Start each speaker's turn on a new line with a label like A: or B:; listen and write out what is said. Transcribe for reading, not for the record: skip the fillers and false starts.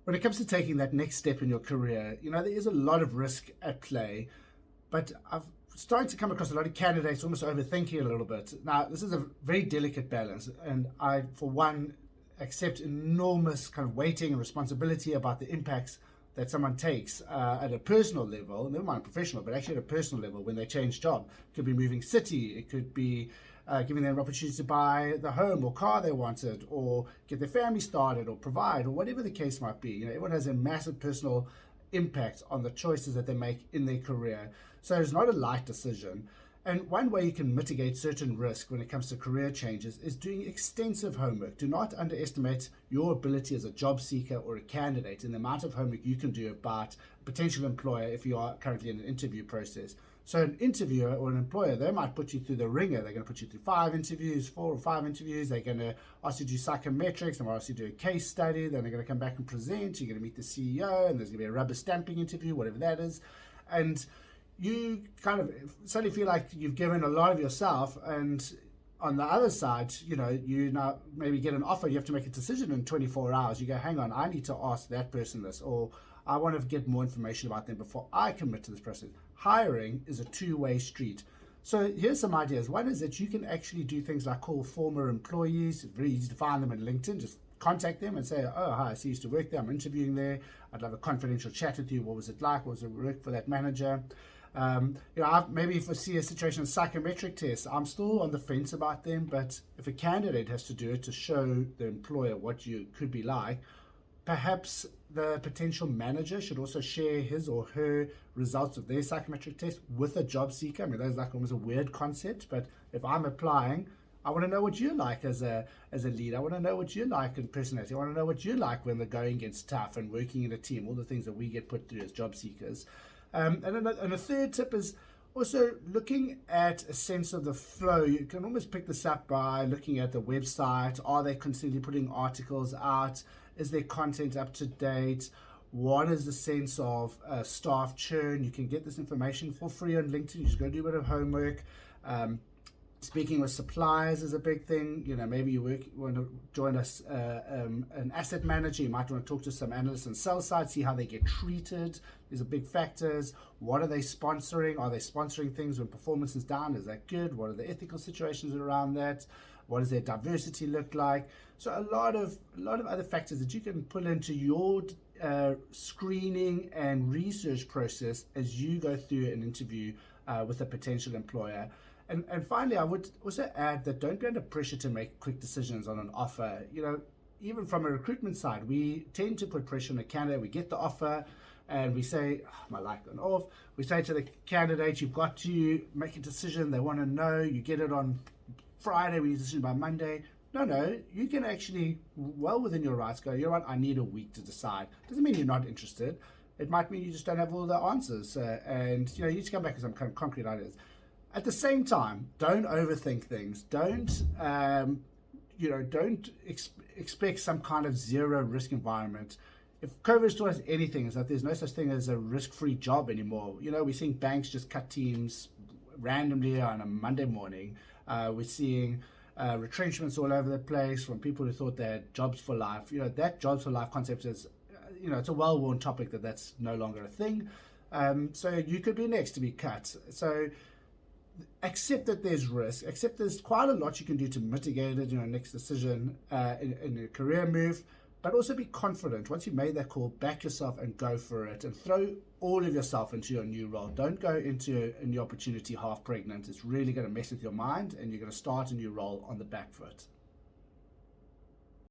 A: When it comes to taking that next step in your career, there is a lot of risk at play, but I've started to come across a lot of candidates almost overthinking it a little bit. Now, this is a very delicate balance, and I, for one, accept enormous kind of weighting and responsibility about the impacts that someone takes at a personal level, never mind professional, but actually at a personal level when they change job. It could be moving city, it could be giving them an opportunity to buy the home or car they wanted, or get their family started, or provide, or whatever the case might be. Everyone has a massive personal impact on the choices that they make in their career. So it's not a light decision. And one way you can mitigate certain risk when it comes to career changes is doing extensive homework. Do not underestimate your ability as a job seeker or a candidate in the amount of homework you can do about a potential employer if you are currently in an interview process. So an interviewer or an employer, they might put you through the ringer. They're going to put you through 5 interviews, 4 or 5 interviews. They're going to ask you to do psychometrics. They might ask you to do a case study. Then they're going to come back and present. You're going to meet the CEO, and there's going to be a rubber stamping interview, whatever that is. And you kind of suddenly feel like you've given a lot of yourself, and on the other side, you now maybe get an offer, you have to make a decision in 24 hours. You go, hang on, I need to ask that person this, or I want to get more information about them before I commit to this process. Hiring is a two-way street. So here's some ideas. One is that you can actually do things like call former employees. It's very easy to find them on LinkedIn. Just contact them and say, oh, hi, I see you used to work there. I'm interviewing there. I'd love a confidential chat with you. What was it like? What was it work for that manager? Maybe if I see a situation of psychometric tests, I'm still on the fence about them, but if a candidate has to do it to show the employer what you could be like, perhaps the potential manager should also share his or her results of their psychometric test with a job seeker. I mean, that's like almost a weird concept, but if I'm applying, I want to know what you're like as a lead. I want to know what you're like in personality. I want to know what you're like when the going gets tough and working in a team, all the things that we get put through as job seekers. And a third tip is also looking at a sense of the flow. You can almost pick this up by looking at the website. Are they constantly putting articles out? Is their content up to date? What is the sense of staff churn? You can get this information for free on LinkedIn. You just go do a bit of homework. Speaking with suppliers is a big thing. Maybe you want to join us, an asset manager. You might want to talk to some analysts and sell side, see how they get treated. These are big factors. What are they sponsoring? Are they sponsoring things when performance is down? Is that good? What are the ethical situations around that? What does their diversity look like? So a lot of other factors that you can pull into your screening and research process as you go through an interview with a potential employer. And finally, I would also add that don't be under pressure to make quick decisions on an offer. Even from a recruitment side, we tend to put pressure on a candidate. We get the offer and we say, oh, my light gone off. We say to the candidate, you've got to make a decision. They want to know. You get it on Friday, we need a decision by Monday. No, you can actually, well within your rights, go, I need a week to decide. Doesn't mean you're not interested. It might mean you just don't have all the answers. And you need to come back with some kind of concrete ideas. At the same time, don't overthink things. Don't expect some kind of zero risk environment. If COVID has taught us anything, is that there's no such thing as a risk-free job anymore. We're seeing banks just cut teams randomly on a Monday morning. We're seeing retrenchments all over the place from people who thought they had jobs for life. That jobs for life concept is, it's a well-worn topic that's no longer a thing. So you could be next to be cut. So accept that there's risk, accept there's quite a lot you can do to mitigate it in your next decision in your career move, but also be confident. Once you've made that call, back yourself and go for it and throw all of yourself into your new role. Don't go into a new opportunity half pregnant. It's really going to mess with your mind and you're going to start a new role on the back foot.